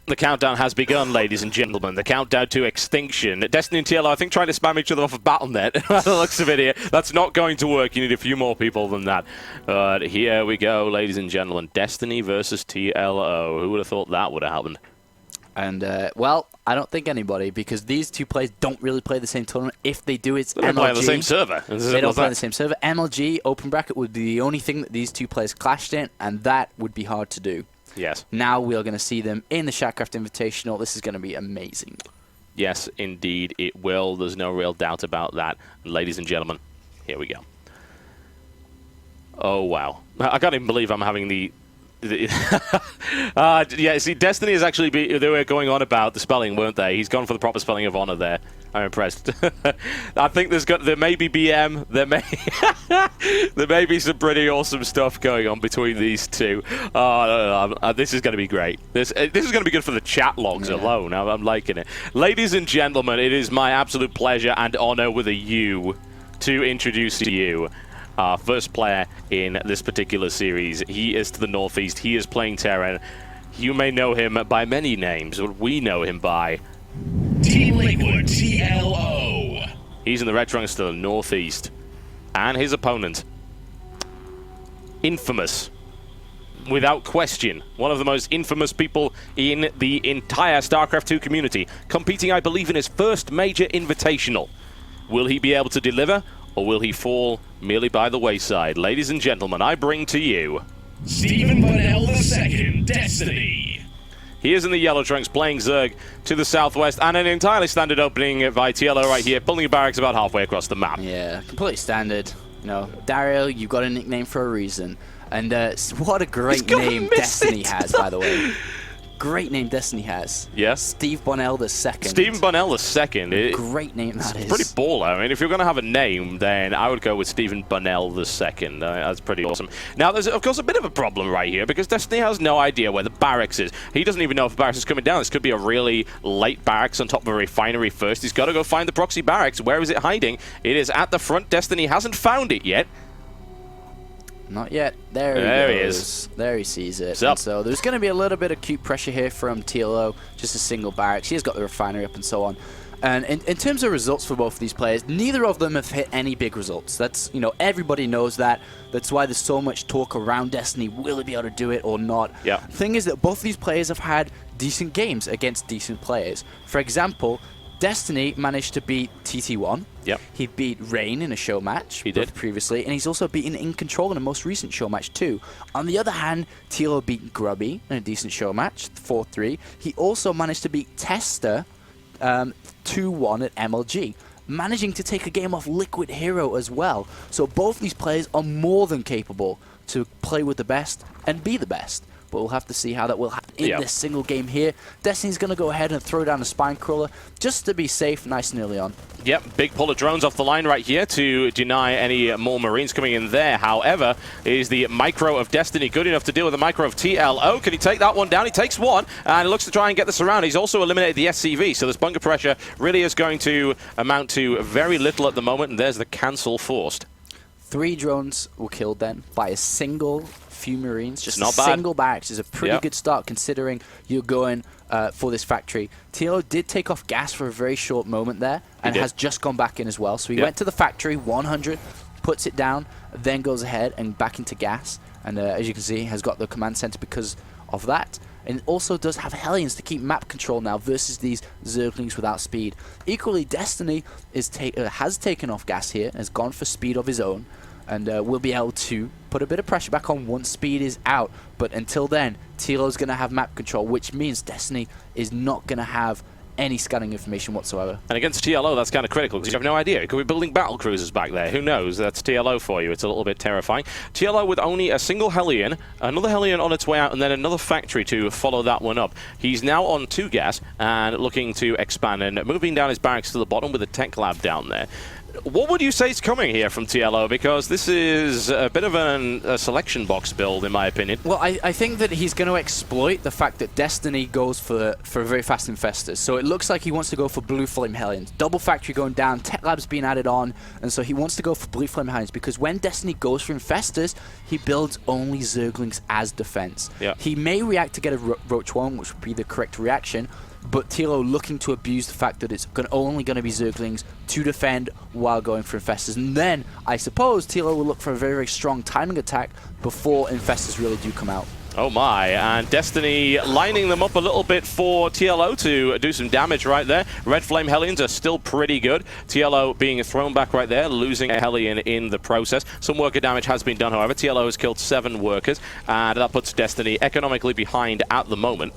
The countdown has begun, ladies and gentlemen. The countdown to extinction. Destiny and TLO, I think, trying to spam each other off of BattleNet. By the looks of it here, that's not going to work. You need a few more people than that. But here we go, ladies and gentlemen. Destiny versus TLO. Who would have thought that would have happened? And, well, I don't think anybody, because these two players don't really play the same tournament. If they do, it's MLG. They don't play on the same server. They don't play on the same server. MLG, open bracket, would be the only thing that these two players clashed in, and that would be hard to do. Yes. Now we are going to see them in the SHOUTcraft Invitational. This is going to be amazing. Yes, indeed, it will. There's no real doubt about that. Ladies and gentlemen, here we go. Oh, wow. I can't even believe I'm having the yeah, see, Destiny is actually, they were going on about the spelling, weren't they? He's gone for the proper spelling of honor there. I'm impressed. I think there may be BM, there may be some pretty awesome stuff going on between these two. This is going to be great. This is going to be good for the chat logs alone. I'm liking it. Ladies and gentlemen, it is my absolute pleasure and honor with a U to introduce to you our first player in this particular series. He is to the northeast. He is playing Terran. You may know him by many names, but we know him by Team Liquid TLO. He's in the red trunks to the northeast. And his opponent, infamous, without question, one of the most infamous people in the entire StarCraft 2 community, competing, I believe, in his first major invitational. Will he be able to deliver, or will he fall merely by the wayside? Ladies and gentlemen, I bring to you Stephen Bunnell II, Destiny. He is in the yellow trunks, playing Zerg to the southwest, and an entirely standard opening by TLO right here, pulling barracks about halfway across the map. Yeah, completely standard. You know, Dario, you got a nickname for a reason. And what a great name Destiny has, by the way. Great name Destiny has. Yes. Steve Bunnell II. Stephen Bunnell II. Great name that is. It's pretty baller. I mean, if you're going to have a name, then I would go with Stephen Bunnell II. That's pretty awesome. Now, there's, of course, a bit of a problem right here, because Destiny has no idea where the barracks is. He doesn't even know if the barracks is coming down. This could be a really late barracks on top of a refinery first. He's got to go find the proxy barracks. Where is it hiding? It is at the front. Destiny hasn't found it yet. Not yet. There he is. There he sees it. And so there's going to be a little bit of acute pressure here from TLO, just a single barracks. He has got the refinery up and so on. And in terms of results for both of these players, neither of them have hit any big results. That's, you know, everybody knows that. That's why there's so much talk around Destiny. Will he be able to do it or not? Yeah. The thing is that both of these players have had decent games against decent players. For example, Destiny managed to beat TT1. Yep. He beat Rain in a show match. He did. Previously, and he's also beaten In Control in a most recent show match too. On the other hand, TLO beat Grubby in a decent show match, 4-3. He also managed to beat Tester 2-1 at MLG, managing to take a game off Liquid Hero as well. So both these players are more than capable to play with the best and be the best. But we'll have to see how that will happen in this single game here. Destiny's going to go ahead and throw down a spine crawler just to be safe nice and early on. Yep, big pull of drones off the line right here to deny any more Marines coming in there. However, is the micro of Destiny good enough to deal with the micro of TLO? Can he take that one down? He takes one, and he looks to try and get this around. He's also eliminated the SCV, so this bunker pressure really is going to amount to very little at the moment, and there's the cancel forced. 3 drones were killed then by a single few Marines. Just not a bad. Single barracks is a pretty good start considering you're going for this factory. TLO did take off gas for a very short moment there and has just gone back in as well. So he went to the factory, 100, puts it down, then goes ahead and back into gas. And as you can see, has got the command center because of that. And it also does have Hellions to keep map control now versus these Zerglings without speed. Equally, Destiny has taken off gas here, has gone for speed of his own, and will be able to put a bit of pressure back on once speed is out. But until then, TLO's going to have map control, which means Destiny is not going to have any scanning information whatsoever. And against TLO, that's kind of critical, because you have no idea. He could be building battle cruisers back there. Who knows? That's TLO for you. It's a little bit terrifying. TLO with only a single Hellion, another Hellion on its way out, and then another factory to follow that one up. He's now on 2 gas and looking to expand and moving down his barracks to the bottom with a tech lab down there. What would you say is coming here from TLO? Because this is a bit of a selection box build, in my opinion. Well, I think that he's going to exploit the fact that Destiny goes for very fast infestors. So it looks like he wants to go for Blue Flame Hellions. Double Factory going down, Tech Lab's being added on, and so he wants to go for Blue Flame Hellions because when Destiny goes for infestors, he builds only Zerglings as defense. Yeah. He may react to get a Roach 1, which would be the correct reaction, but TLO looking to abuse the fact that it's only going to be Zerglings to defend while going for Infestors. And then, I suppose, TLO will look for a very, very strong timing attack before Infestors really do come out. Oh my, and Destiny lining them up a little bit for TLO to do some damage right there. Red Flame Hellions are still pretty good. TLO being thrown back right there, losing a Hellion in the process. Some worker damage has been done, however. TLO has killed 7 workers, and that puts Destiny economically behind at the moment.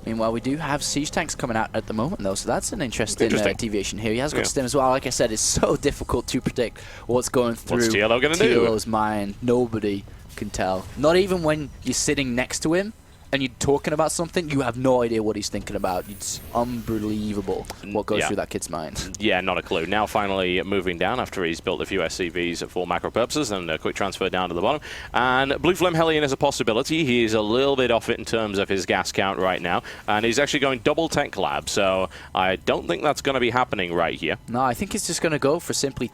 Meanwhile, we do have siege tanks coming out at the moment, though, so that's an interesting deviation here. He has got Stim as well. Like I said, it's so difficult to predict what's going through what's TLO gonna do? TLO's mind. Nobody can tell. Not even when you're sitting next to him and you're talking about something, you have no idea what he's thinking about. It's unbelievable what goes through that kid's mind. Yeah, not a clue. Now finally moving down after he's built a few SCVs for macro purposes and a quick transfer down to the bottom. And Blue Flame Hellion is a possibility. He's a little bit off it in terms of his gas count right now. And he's actually going double Tech Lab, so I don't think that's going to be happening right here. No, I think he's just going to go for simply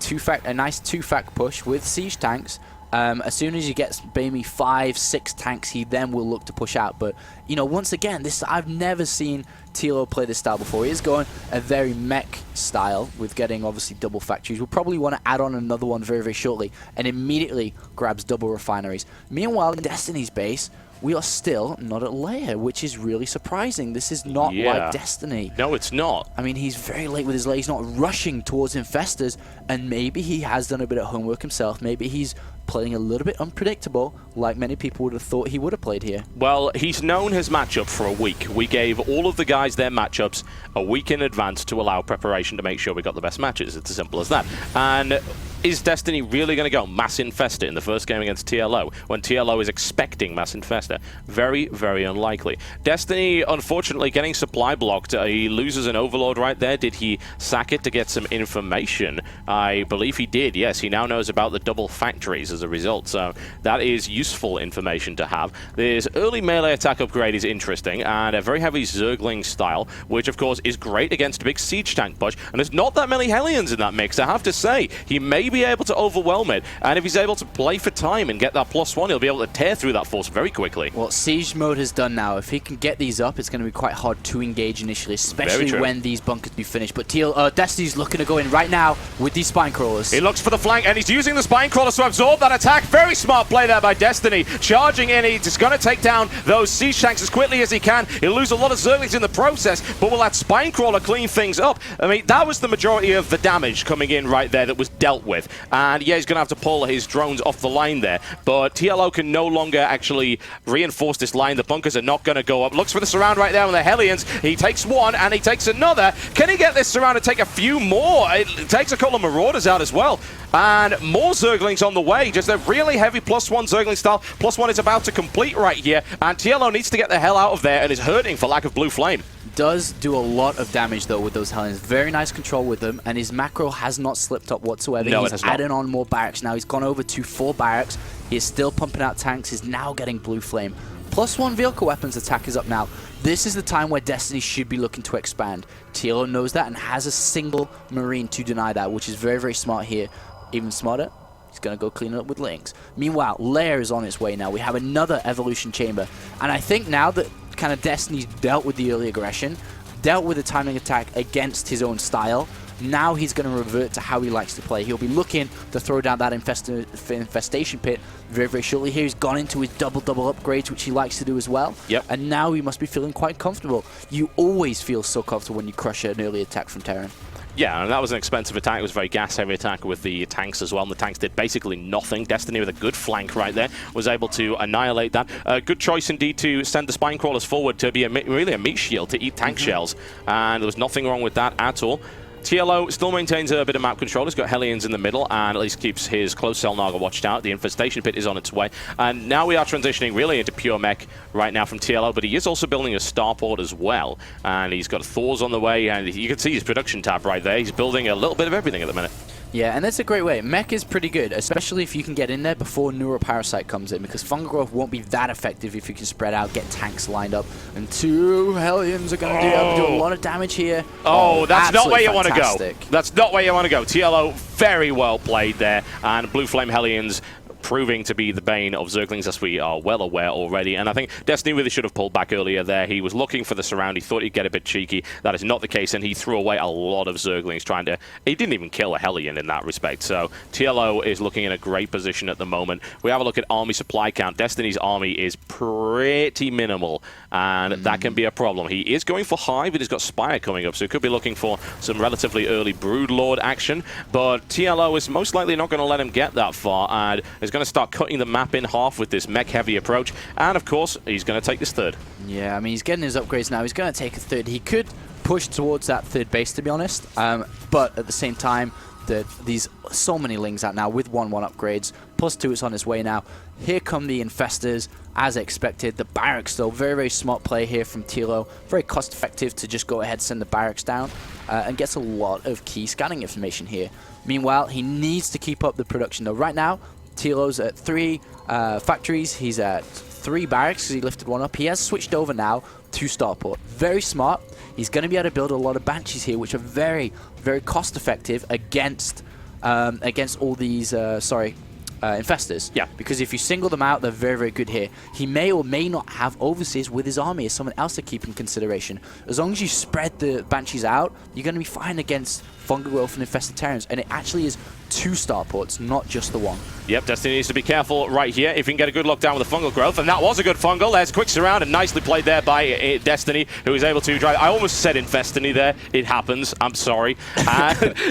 a nice 2-fact push with siege tanks. As soon as he gets maybe 5-6 tanks, he then will look to push out. But, you know, once again, I've never seen TLO play this style before. He is going a very mech style with getting, obviously, double factories. We'll probably want to add on another one very, very shortly and immediately grabs double refineries. Meanwhile, in Destiny's base, we are still not at layer, which is really surprising. This is not like Destiny. No, it's not. I mean, he's very late with his layer. He's not rushing towards infestors, and maybe he has done a bit of homework himself. Maybe he's playing a little bit unpredictable, like many people would have thought he would have played here. Well, he's known his matchup for a week. We gave all of the guys their matchups a week in advance to allow preparation to make sure we got the best matches. It's as simple as that. And is Destiny really going to go Mass Infestor in the first game against TLO when TLO is expecting Mass Infestor? Very, very unlikely. Destiny, unfortunately, getting supply blocked. He loses an Overlord right there. Did he sack it to get some information? I believe he did, yes. He now knows about the double factories as a result, so that is useful information to have. This early melee attack upgrade is interesting, and a very heavy Zergling style, which of course is great against a big siege tank push, and there's not that many Hellions in that mix, I have to say. He may be able to overwhelm it, and if he's able to play for time and get that +1, he'll be able to tear through that force very quickly. What siege mode has done now, if he can get these up, it's going to be quite hard to engage initially, especially when these bunkers be finished. But Destiny's looking to go in right now with these spine crawlers. He looks for the flank, and he's using the spine crawlers to absorb that attack. Very smart play there by Destiny. Charging in, he's just going to take down those siege tanks as quickly as he can. He'll lose a lot of Zerglings in the process, but will that spine crawler clean things up? I mean, that was the majority of the damage coming in right there that was dealt with. And yeah, he's going to have to pull his drones off the line there, but TLO can no longer actually reinforce this line. The bunkers are not going to go up. Looks for the surround right there with the Hellions. He takes one, and he takes another. Can he get this surround and take a few more? It takes a couple of Marauders out as well. And more Zerglings on the way. Just a really heavy +1 Zergling style. +1 is about to complete right here, and TLO needs to get the hell out of there and is hurting for lack of Blue Flame. Does do a lot of damage though with those Hellions. Very nice control with them, and his macro has not slipped up whatsoever. No, he's adding on more barracks now. He's gone over to 4 barracks. He is still pumping out tanks. He's now getting Blue Flame. +1 vehicle weapons attack is up now. This is the time where Destiny should be looking to expand. TLO knows that and has a single Marine to deny that, which is very, very smart here. Even smarter, he's going to go clean it up with Lynx. Meanwhile, Lair is on its way now. We have another Evolution Chamber. And I think now that kind of Destiny's dealt with the early aggression, dealt with the timing attack against his own style, now he's going to revert to how he likes to play. He'll be looking to throw down that infestation pit very, very shortly. Here he's gone into his double upgrades, which he likes to do as well. Yep. And now he must be feeling quite comfortable. You always feel so comfortable when you crush an early attack from Terran. Yeah, and that was an expensive attack. It was a very gas-heavy attack with the tanks as well, and the tanks did basically nothing. Destiny with a good flank right there was able to annihilate that. Good choice indeed to send the spine crawlers forward to be really a meat shield to eat tank shells, and there was nothing wrong with that at all. TLO still maintains a bit of map control. He's got Hellions in the middle and at least keeps his close cell Naga watched out. The infestation pit is on its way. And now we are transitioning really into pure mech right now from TLO, but he is also building a starport as well. And he's got Thors on the way, and you can see his production tab right there. He's building a little bit of everything at the minute. Yeah, and that's a great way. Mech is pretty good, especially if you can get in there before Neuroparasite comes in, because Fungal Growth won't be that effective if you can spread out, get tanks lined up, and 2 Hellions are going to do a lot of damage here. Oh, that's not where you want to go. Fantastic. That's not where you want to go. TLO, very well played there, and Blue Flame Hellions proving to be the bane of Zerglings, as we are well aware already. And I think Destiny really should have pulled back earlier there. He was looking for the surround. He thought he'd get a bit cheeky. That is not the case, and he threw away a lot of Zerglings trying to... He didn't even kill a Hellion in that respect. So TLO is looking in a great position at the moment. We have a look at army supply count. Destiny's army is pretty minimal, and that can be a problem. He is going for Hive, but he's got Spire coming up, so he could be looking for some relatively early Broodlord action, but TLO is most likely not going to let him get that far, and is going to start cutting the map in half with this mech-heavy approach, and of course, he's going to take this third. Yeah, I mean, he's getting his upgrades now. He's going to take a third. He could push towards that third base, to be honest, but at the same time, these so many Lings out now with 1/1 upgrades, +2 is on his way now. Here come the Infestors, as expected. The Barracks, though, very, very smart play here from TLO. Very cost-effective to just go ahead and send the Barracks down, and gets a lot of key scanning information here. Meanwhile, he needs to keep up the production, though. Right now, TLO's at 3 factories. He's at 3 barracks because he lifted 1 up. He has switched over now to Starport. Very smart. He's going to be able to build a lot of Banshees here, which are very, very cost-effective against all these, Infestors. Yeah. Because if you single them out, they're very, very good here. He may or may not have Overseers with his army as someone else to keep in consideration. As long as you spread the Banshees out, you're going to be fine against Fungal Growth and Infested Terrans. And it actually is 2 Starports, not just the 1. Yep, Destiny needs to be careful right here if he can get a good lockdown with the Fungal Growth, and that was a good Fungal. There's quick surround and nicely played there by Destiny, who is able to drive. I almost said Infestiny there. It happens. I'm sorry.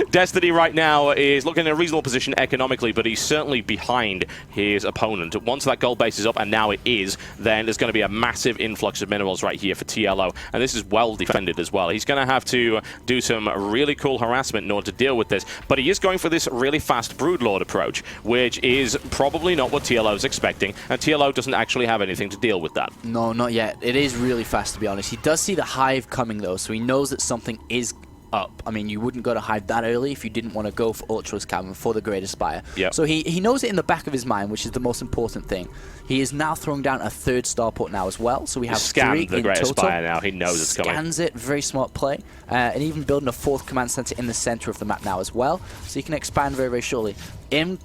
Destiny right now is looking in a reasonable position economically, but he's certainly behind his opponent. Once that gold base is up, and now it is, then there's going to be a massive influx of minerals right here for TLO, and this is well defended as well. He's going to have to do some really cool harassment in order to deal with this, but he is going for this really fast Broodlord approach, which is probably not what TLO is expecting, and TLO doesn't actually have anything to deal with that. No, not yet. It is really fast, to be honest. He does see the Hive coming, though, so he knows that something is up. I mean, you wouldn't go to Hive that early if you didn't want to go for Ultra's Cavern for the Greater Spire. Yep. So he knows it in the back of his mind, which is the most important thing. He is now throwing down a 3rd Starport now as well, so we have 3 the in Greater total. Spire now. He knows it's coming. Scans it, very smart play, and even building a 4th command center in the center of the map now as well, so you can expand very, very shortly. In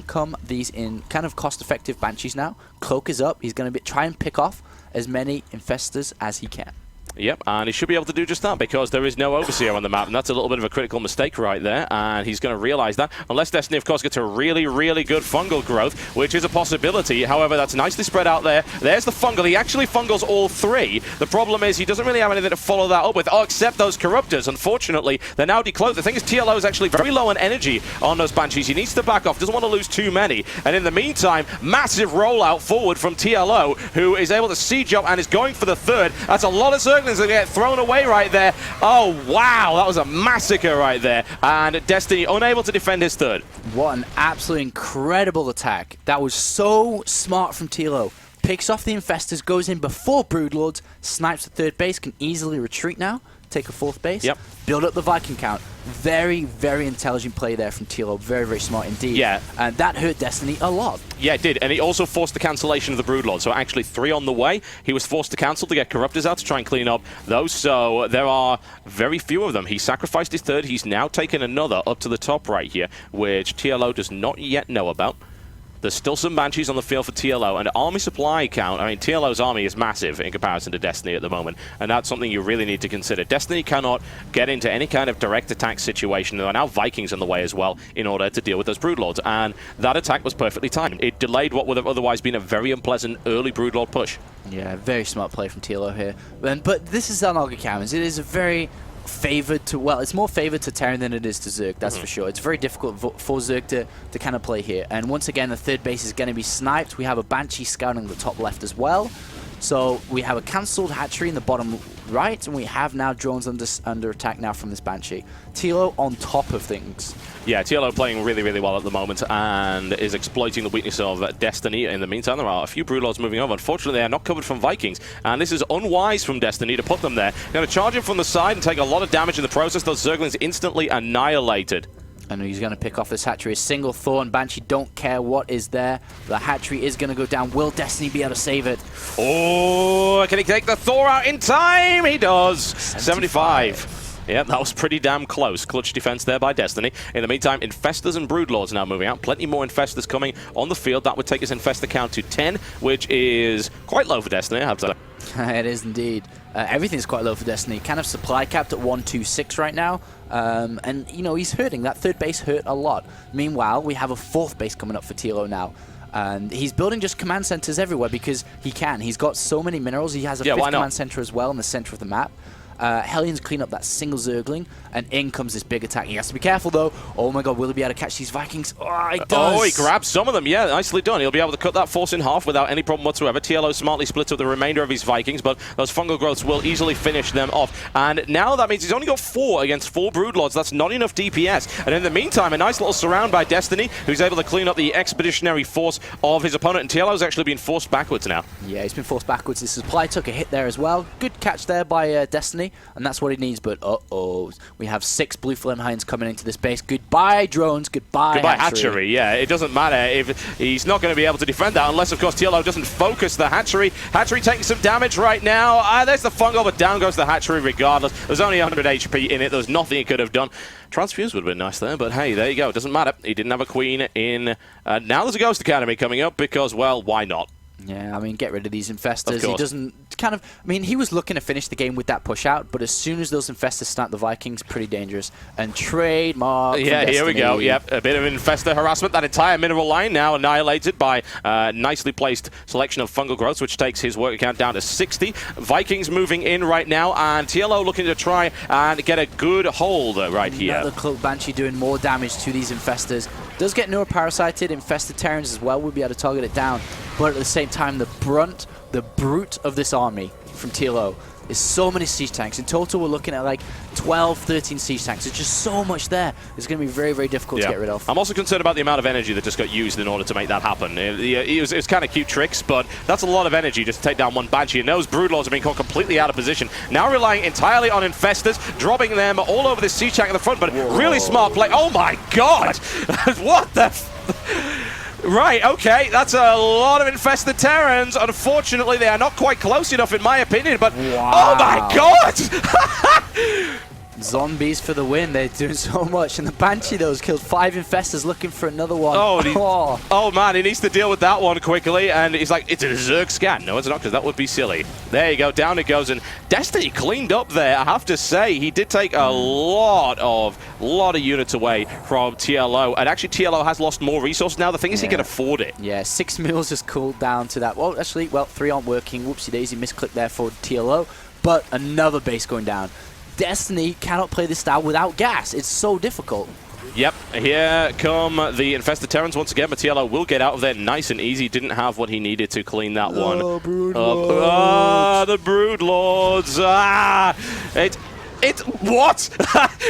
come these kind of cost-effective Banshees now. Cloak is up. He's going to try and pick off as many Infestors as he can. Yep, and he should be able to do just that because there is no Overseer on the map, and that's a little bit of a critical mistake right there, and he's going to realize that. Unless Destiny, of course, gets a really, really good Fungal Growth, which is a possibility. However, that's nicely spread out there. There's the Fungal. He actually Fungals all 3. The problem is he doesn't really have anything to follow that up with, except those Corruptors. Unfortunately, they're now decloaked. The thing is, TLO is actually very low on energy on those Banshees. He needs to back off. Doesn't want to lose too many. And in the meantime, massive rollout forward from TLO, who is able to siege up and is going for the 3rd. That's a lot of Zerglings that get thrown away right there. Oh, wow. That was a massacre right there. And Destiny unable to defend his 3rd. What an absolutely incredible attack. That was so smart from TLO. Picks off the Infestors, goes in before Broodlords, snipes the 3rd base, can easily retreat now, take a 4th base, yep. Build up the Viking count. Very, very intelligent play there from TLO. Very, very smart indeed. Yeah. And that hurt Destiny a lot. Yeah, it did. And he also forced the cancellation of the Broodlord. So actually 3 on the way. He was forced to cancel to get Corruptors out to try and clean up those. So there are very few of them. He sacrificed his 3rd. He's now taken another up to the top right here, which TLO does not yet know about. There's still some Banshees on the field for TLO, and army supply count, I mean, TLO's army is massive in comparison to Destiny at the moment, and that's something you really need to consider. Destiny cannot get into any kind of direct attack situation. There are now Vikings in the way as well in order to deal with those Broodlords, and that attack was perfectly timed. It delayed what would have otherwise been a very unpleasant early Broodlord push. Yeah, very smart play from TLO here. But this is Xel'Naga Caverns. It is a very favored to, well, it's more favored to Terran than it is to Zerg, that's for sure. It's very difficult for Zerg to kind of play here. And once again, the 3rd base is going to be sniped. We have a Banshee scouting the top left as well. So we have a cancelled hatchery in the bottom right, and we have now drones under attack now from this Banshee. TLO on top of things. Yeah, TLO playing really, really well at the moment and is exploiting the weakness of Destiny. In the meantime, there are a few Broodlords moving over. Unfortunately, they are not covered from Vikings, and this is unwise from Destiny to put them there. Going to charge him from the side and take a lot of damage in the process. Those Zerglings instantly annihilated. And he's going to pick off this hatchery. A single Thorn. Banshee don't care what is there. The hatchery is going to go down. Will Destiny be able to save it? Oh, can he take the Thor out in time? He does. 75. Yeah, that was pretty damn close. Clutch defense there by Destiny. In the meantime, Infestors and Broodlords now moving out. Plenty more Infestors coming on the field. That would take his Infestor count to 10, which is quite low for Destiny, I have to say. It is indeed. Everything's quite low for Destiny. Kind of supply capped at 126 right now. And, you know, he's hurting. That third base hurt a lot. Meanwhile, we have a fourth base coming up for TLO now. And he's building just command centers everywhere because he can. He's got so many minerals. He has a fifth command center as well in the center of the map. Hellions clean up that single Zergling, and in comes this big attack. He has to be careful, though. Oh my god, will he be able to catch these Vikings? Oh, he does! Oh, he grabs some of them. Yeah, nicely done. He'll be able to cut that force in half without any problem whatsoever. TLO smartly splits up the remainder of his Vikings, but those fungal growths will easily finish them off. And now that means he's only got 4 against 4 Broodlords. That's not enough DPS. And in the meantime, a nice little surround by Destiny, who's able to clean up the expeditionary force of his opponent. And TLO's actually been forced backwards now. Yeah, he's been forced backwards. His supply took a hit there as well. Good catch there by Destiny, and that's what he needs. But we have 6 Blue Flame Hinds coming into this base. Goodbye drones, goodbye hatchery. Yeah, it doesn't matter if he's not going to be able to defend that unless, of course, TLO doesn't focus the hatchery. Hatchery taking some damage right now. There's the fungal, but down goes the hatchery regardless. There's only 100 HP in it. There's nothing he could have done. Transfuse would have been nice there, but hey, there you go. It doesn't matter. He didn't have a queen in. Now there's a Ghost Academy coming up because, well, why not? Yeah, I mean, get rid of these Infestors. He doesn't kind of... I mean, he was looking to finish the game with that push out, but as soon as those Infestors snap the Vikings, pretty dangerous. And trademark Yeah, here we go. Yep, a bit of Infestor harassment. That entire mineral line now annihilated by nicely placed selection of fungal growths, which takes his worker count down to 60. Vikings moving in right now, and TLO looking to try and get a good hold right here. Another Cloak Banshee doing more damage to these Infestors. Does get neuroparasited. Infested Terrans as well will be able to target it down. But at the same time, the brute of this army from TLO is so many siege tanks. In total, we're looking at like 12, 13 siege tanks. There's just so much there. It's going to be very, very difficult to get rid of. I'm also concerned about the amount of energy that just got used in order to make that happen. It was kind of cute tricks, but that's a lot of energy just to take down one Banshee. And those Broodlords have been caught completely out of position. Now relying entirely on Infestors, dropping them all over this siege tank in the front, but really smart play. Oh my god! What the... Right, okay, that's a lot of Infested Terrans. Unfortunately, they are not quite close enough, in my opinion, but... Oh my god! Zombies for the win. They're doing so much. And the Banshee, though, has killed 5 Infestors looking for another one. Oh, man, he needs to deal with that one quickly. And he's like, it's a Zerg scan. No, it's not, because that would be silly. There you go. Down it goes. And Destiny cleaned up there. I have to say, he did take a lot of units away from TLO. And actually, TLO has lost more resources now. The thing is, he can afford it. Yeah, 6 mils just cooled down to that. Well, actually, 3 aren't working. Whoopsie daisy, misclick there for TLO. But another base going down. Destiny cannot play this style without gas. It's so difficult. Yep, here come the Infested Terrans once again. TLO will get out of there nice and easy. Didn't have what he needed to clean that one. The Broodlords. What?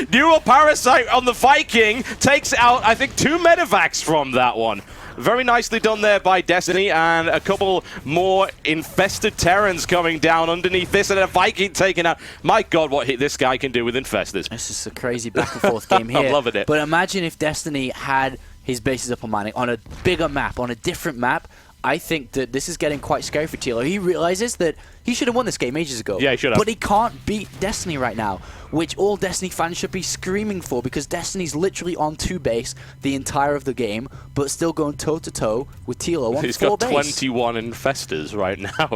Neuroparasite on the Viking takes out, I think, 2 medevacs from that one. Very nicely done there by Destiny, and a couple more Infested Terrans coming down underneath this, and a Viking taken out. My god, what this guy can do with Infestors. This is a crazy back and forth game here. I'm loving it. But imagine if Destiny had his bases up on mining on a bigger map, on a different map. I think that this is getting quite scary for TLO. He realizes that he should have won this game ages ago. Yeah, he should have. But he can't beat Destiny right now, which all Destiny fans should be screaming for, because Destiny's literally on 2 base the entire of the game, but still going toe-to-toe with TLO on 4 base. He's got 21 Infestors right now.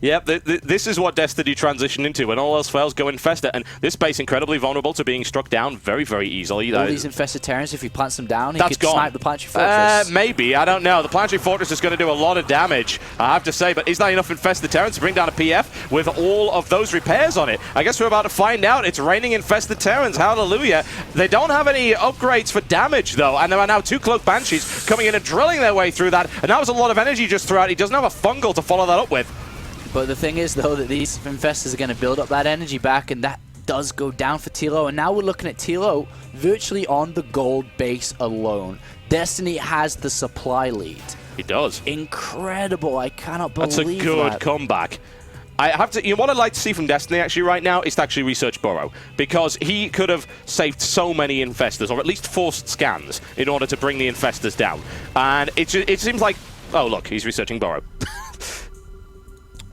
This is what Destiny transitioned into. When all else fails, go Infestor. And this base incredibly vulnerable to being struck down very, very easily. All these Infested Terrans, if he plants them down, he could snipe the Planetary Fortress. Maybe, I don't know. The Planetary Fortress is going to do a lot of damage, I have to say, but is that enough Infested Terrans to bring down a PF with all of those repairs on it? I guess we're about to find out. It's raining Infested Terrans, hallelujah. They don't have any upgrades for damage, though, and there are now 2 Cloak Banshees coming in and drilling their way through that, and that was a lot of energy just throughout. He doesn't have a fungal to follow that up with. But the thing is, though, that these Infestors are going to build up that energy back, and that does go down for TLO, and now we're looking at TLO virtually on the gold base alone. Destiny has the supply lead. He does. Incredible. I cannot believe that. That's a good comeback. I have to. What I'd like to see from Destiny actually right now is to actually research Burrow, because he could have saved so many infestors, or at least forced scans in order to bring the infestors down. And it seems like, oh look, he's researching Burrow.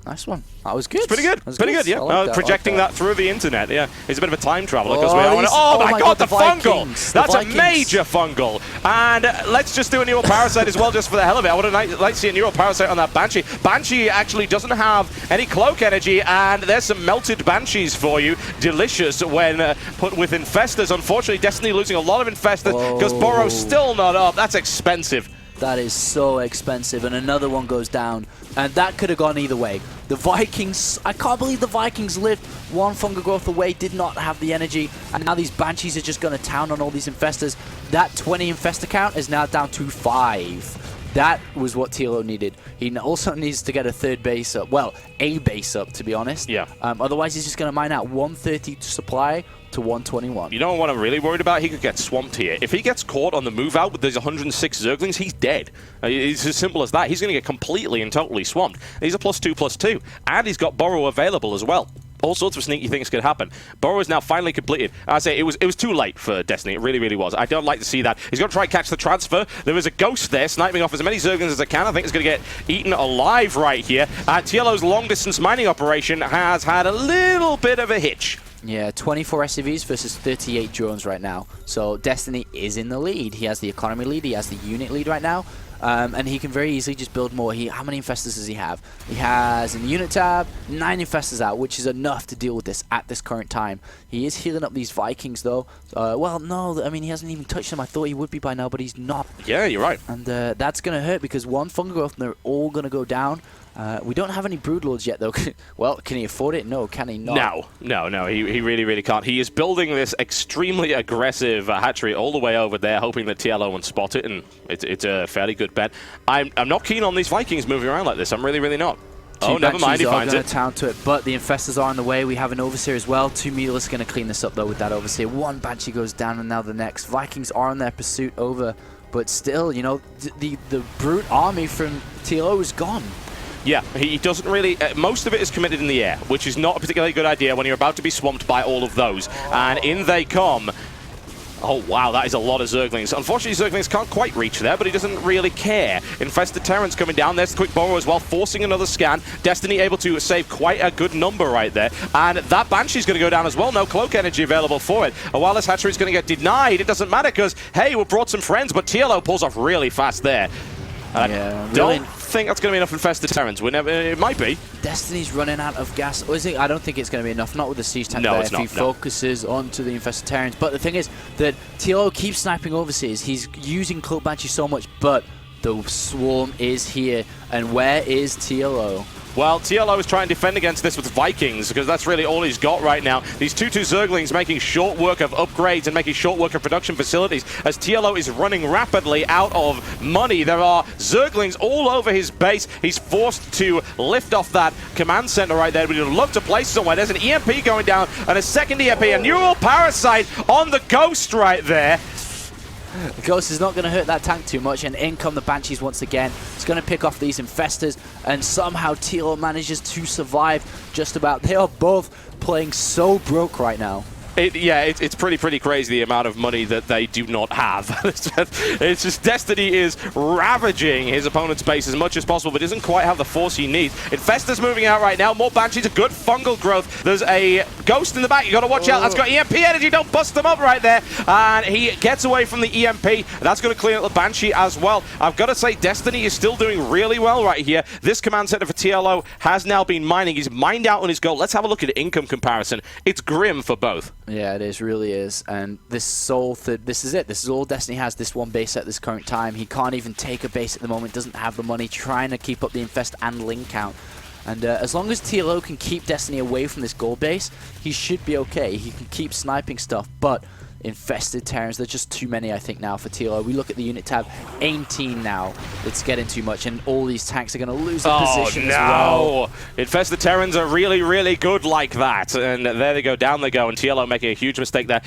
Nice one. That was good. It's pretty good. That was Pretty good, yeah. like Projecting that through the internet, yeah. He's a bit of a time traveler because Oh, oh my god, the fungal! Vikings. That's The a Vikings. major fungal. And let's just do a neural parasite as well, just for the hell of it. I would like to see a neural parasite on that Banshee. Banshee actually doesn't have any cloak energy, and there's some melted Banshees for you. Delicious when put with infestors. Unfortunately, Destiny losing a lot of infestors because Burrow's still not up. That's expensive. That is so expensive, and another one goes down, and that could have gone either way. The Vikings, I can't believe the Vikings lived one fungal growth away, did not have the energy, and now these Banshees are just going to town on all these infestors. That 20 infestor count is now down to 5. That was what TLO needed. He also needs to get a third base up. Well, a base up, to be honest. Yeah. Otherwise, he's just going to mine out 130 supply to 121. You know what I'm really worried about? He could get swamped here. If he gets caught on the move out with those 106 Zerglings, he's dead. It's as simple as that. He's going to get completely and totally swamped. He's a +2/+2, and he's got Burrow available as well. All sorts of sneaky things could happen. Burrow is now finally completed. I say it was too late for Destiny. It really, really was. I don't like to see that. He's going to try and catch the transfer. There is a ghost there, sniping off as many Zerglings as I can. I think it's going to get eaten alive right here. TLO's long-distance mining operation has had a little bit of a hitch. Yeah, 24 SCVs versus 38 drones right now. So Destiny is in the lead. He has the economy lead. He has the unit lead right now. And he can very easily just build more. How many infestors does he have? He has in the unit tab 9 infestors out, which is enough to deal with this at this current time. He is healing up these Vikings though. Well, no, I mean he hasn't even touched them. I thought he would be by now, but he's not. Yeah, you're right. And that's going to hurt because one fungal growth and they're all going to go down. We don't have any Broodlords yet, though. Well, can he afford it? No, can he not? No. He really, really can't. He is building this extremely aggressive hatchery all the way over there, hoping that TLO won't spot it, and it's a fairly good bet. I'm not keen on these Vikings moving around like this. I'm really, really not. Oh, never mind, he finds it. Town to it, but the infestors are on the way. We have an Overseer as well. 2 Mealers going to clean this up, though, with that Overseer. 1 Banshee goes down, and now the next. Vikings are on their pursuit over, but still, you know, the brute army from TLO is gone. Yeah, he doesn't really... most of it is committed in the air, which is not a particularly good idea when you're about to be swamped by all of those. And in they come. Oh, wow, that is a lot of Zerglings. Unfortunately, Zerglings can't quite reach there, but he doesn't really care. Infested Terrans coming down. There's the quick Burrow as well, forcing another scan. Destiny able to save quite a good number right there. And that Banshee's going to go down as well. No cloak energy available for it. And while this hatchery is going to get denied, it doesn't matter because, hey, we brought some friends, but TLO pulls off really fast there. Yeah, don't think that's going to be enough infested Terrans. It might be. Destiny's running out of gas. Or is it? I don't think it's going to be enough. Not with the siege tank no, there. it's not, if he focuses onto the infested Terrans. But the thing is that TLO keeps sniping overseas. He's using Cloak Banshee so much, but the swarm is here. And where is TLO? Well, TLO is trying to defend against this with Vikings, because that's really all he's got right now. These 2-2 Zerglings making short work of upgrades and making short work of production facilities, as TLO is running rapidly out of money. There are Zerglings all over his base. He's forced to lift off that command center right there. We'd love to place somewhere. There's an EMP going down, and a second EMP, a neural parasite on the Ghost right there. The Ghost is not going to hurt that tank too much, and in come the Banshees once again. It's going to pick off these infestors, and somehow TLO manages to survive just about. They are both playing so broke right now. It's pretty crazy the amount of money that they do not have. It's just Destiny is ravaging his opponent's base as much as possible, but doesn't quite have the force he needs. Infestor's moving out right now. More Banshees, a good fungal growth. There's a Ghost in the back. You got to watch out. That's got EMP energy. Don't bust them up right there. And he gets away from the EMP. That's going to clean up the Banshee as well. I've got to say, Destiny is still doing really well right here. This command center for TLO has now been mining. He's mined out on his goal. Let's have a look at income comparison. It's grim for both. Yeah, it is, really is. And this this is it. This is all Destiny has, this one base at this current time. He can't even take a base at the moment, doesn't have the money, trying to keep up the infest and link count. And as long as TLO can keep Destiny away from this gold base, he should be okay. He can keep sniping stuff, but infested Terrans. There's just too many, I think, now for TLO. We look at the unit tab, 18 now. It's getting too much, and all these tanks are going to lose their position as well. Infested Terrans are really, really good like that. And there they go, down they go, and TLO making a huge mistake there.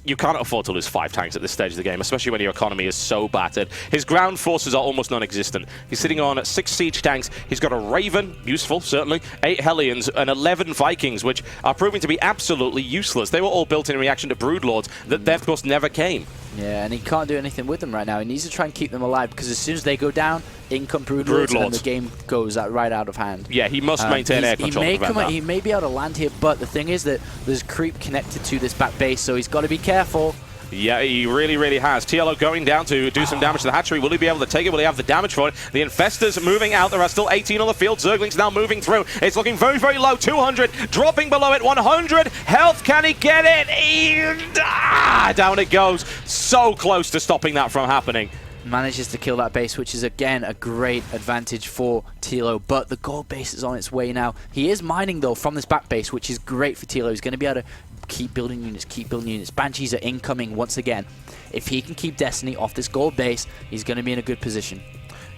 You can't afford to lose 5 tanks at this stage of the game, especially when your economy is so battered. His ground forces are almost non-existent. He's sitting on 6 siege tanks. He's got a Raven, useful, certainly, 8 Hellions, and 11 Vikings, which are proving to be absolutely useless. They were all built in reaction to Broodlords that, of course, never came. Yeah, and he can't do anything with them right now. He needs to try and keep them alive, because as soon as they go down, in come Broodlords, and the game goes right out of hand. Yeah, he must maintain air control. He may be able to land here, but the thing is that there's creep connected to this back base, so he's got to be careful. Yeah, he really, really has. TLO going down to do some damage to the hatchery. Will he be able to take it? Will he have the damage for it? The Infestors moving out. There are still 18 on the field. Zergling's now moving through. It's looking very, very low. 200. Dropping below it. 100. Health. Can he get it? Down it goes. So close to stopping that from happening. Manages to kill that base, which is, again, a great advantage for TLO, but the gold base is on its way now. He is mining, though, from this back base, which is great for TLO. He's going to be able to keep building units, Banshees are incoming once again. If he can keep Destiny off this gold base, he's going to be in a good position.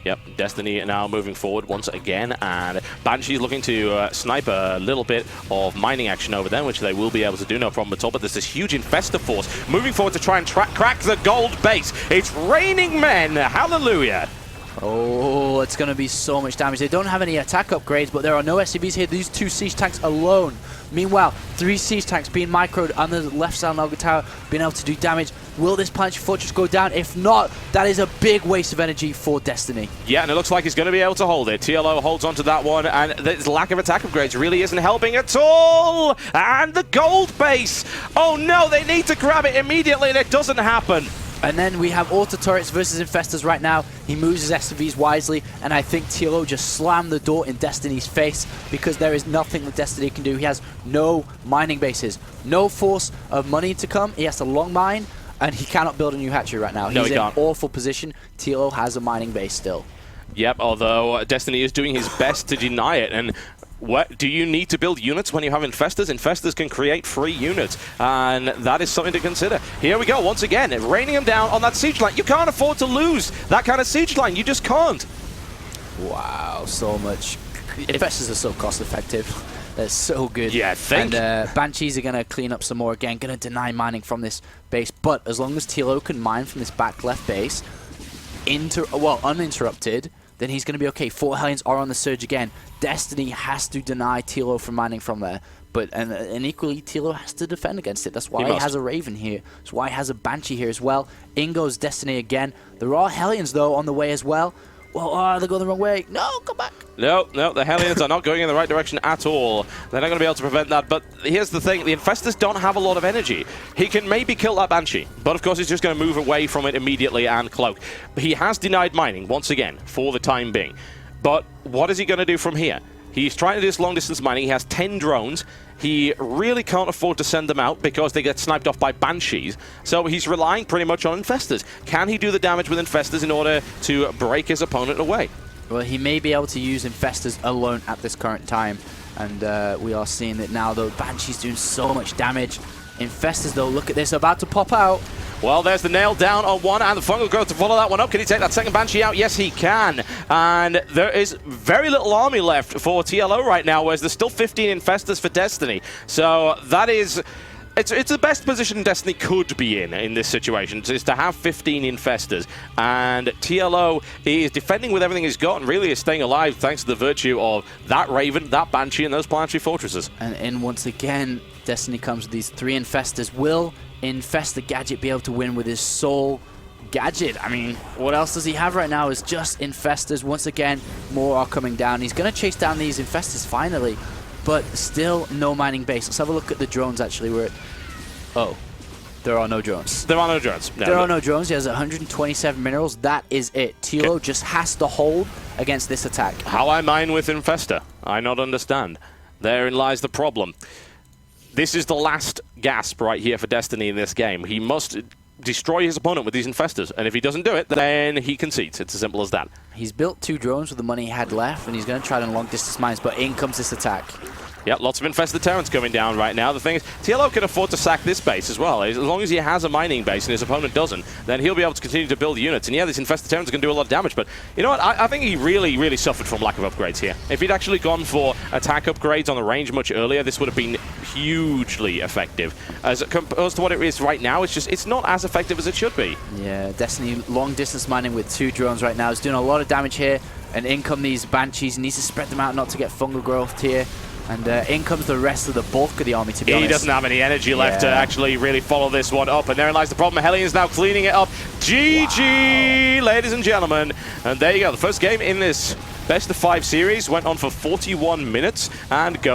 Yep, Destiny now moving forward once again, and Banshee's looking to snipe a little bit of mining action over there, which they will be able to do, no problem at all, but there's this huge Infestor force moving forward to try and crack the gold base. It's raining men, hallelujah! Oh, it's going to be so much damage. They don't have any attack upgrades, but there are no SCVs here. These 2 siege tanks alone. Meanwhile, 3 siege tanks being microed on the left side of Alga Tower, being able to do damage. Will this planetary fortress go down? If not, that is a big waste of energy for Destiny. Yeah, and it looks like he's going to be able to hold it. TLO holds on to that one, and this lack of attack upgrades really isn't helping at all. And the gold base. Oh no, they need to grab it immediately, and it doesn't happen. And then we have auto turrets versus Infestors right now. He moves his SCVs wisely, and I think TLO just slammed the door in Destiny's face, because there is nothing that Destiny can do. He has no mining bases, no force of money to come. He has to long mine, and he cannot build a new hatchery right now. He's in an awful position. TLO has a mining base still. Yep, although Destiny is doing his best to deny it, and what do you need to build units when you have Infestors? Infestors can create free units, and that is something to consider. Here we go, once again, raining them down on that siege line. You can't afford to lose that kind of siege line. You just can't. Wow, so much. Infestors are so cost-effective. They're so good. Yeah, and Banshees are going to clean up some more again, going to deny mining from this base, but as long as TLO can mine from this back left base, uninterrupted, then he's going to be okay. 4 Hellions are on the surge again. Destiny has to deny TLO from mining from there. But and equally, TLO has to defend against it. That's why he has a Raven here. That's why he has a Banshee here as well. In goes Destiny again. There are Hellions, though, on the way as well. Well, they're going the wrong way. No, come back. No, the Hellions are not going in the right direction at all. They're not going to be able to prevent that. But here's the thing. The Infestors don't have a lot of energy. He can maybe kill that Banshee, but of course he's just going to move away from it immediately and cloak. He has denied mining, once again, for the time being. But what is he going to do from here? He's trying to do this long-distance mining. He has 10 drones. He really can't afford to send them out because they get sniped off by Banshees. So he's relying pretty much on Infestors. Can he do the damage with Infestors in order to break his opponent away? Well, he may be able to use Infestors alone at this current time. And we are seeing that now, though. Banshee's doing so much damage. Infestors, though, look at this, about to pop out. Well, there's the nail down on one, and the Fungal goes to follow that one up. Can he take that second Banshee out? Yes, he can. And there is very little army left for TLO right now, whereas there's still 15 Infestors for Destiny. So that is... It's the best position Destiny could be in this situation, is to have 15 Infestors. And TLO is defending with everything he's got and really is staying alive thanks to the virtue of that Raven, that Banshee, and those planetary fortresses. And once again, Destiny comes with these 3 Infestors. Will Infestor Gadget be able to win with his sole Gadget? I mean, what else does he have right now? Is just Infestors. Once again, more are coming down. He's going to chase down these Infestors finally, but still no mining base. Let's have a look at the drones, actually. Oh, there are no drones. There are no drones. No, there are no drones. He has 127 minerals. That is it. TLO just has to hold against this attack. How I mine with Infestor? I not understand. Therein lies the problem. This is the last gasp right here for Destiny in this game. He must destroy his opponent with these Infestors, and if he doesn't do it, then he concedes. It's as simple as that. He's built 2 drones with the money he had left, and he's going to try to long-distance mines, but in comes this attack. Yeah, lots of infested Terrans coming down right now. The thing is, TLO can afford to sack this base as well. As long as he has a mining base and his opponent doesn't, then he'll be able to continue to build units. And yeah, these infested Terrans are going to do a lot of damage, but you know what? I think he really, really suffered from lack of upgrades here. If he'd actually gone for attack upgrades on the range much earlier, this would have been hugely effective. As opposed to what it is right now, it's not as effective as it should be. Yeah, Destiny long distance mining with 2 drones right now is doing a lot of damage here. And in come these Banshees. He needs to spread them out not to get fungal growth here. And in comes the rest of the bulk of the army, to be honest. He doesn't have any energy left to actually really follow this one up. And therein lies the problem. Hellions now cleaning it up. GG, ladies and gentlemen. And there you go. The first game in this best of 5 series went on for 41 minutes and goes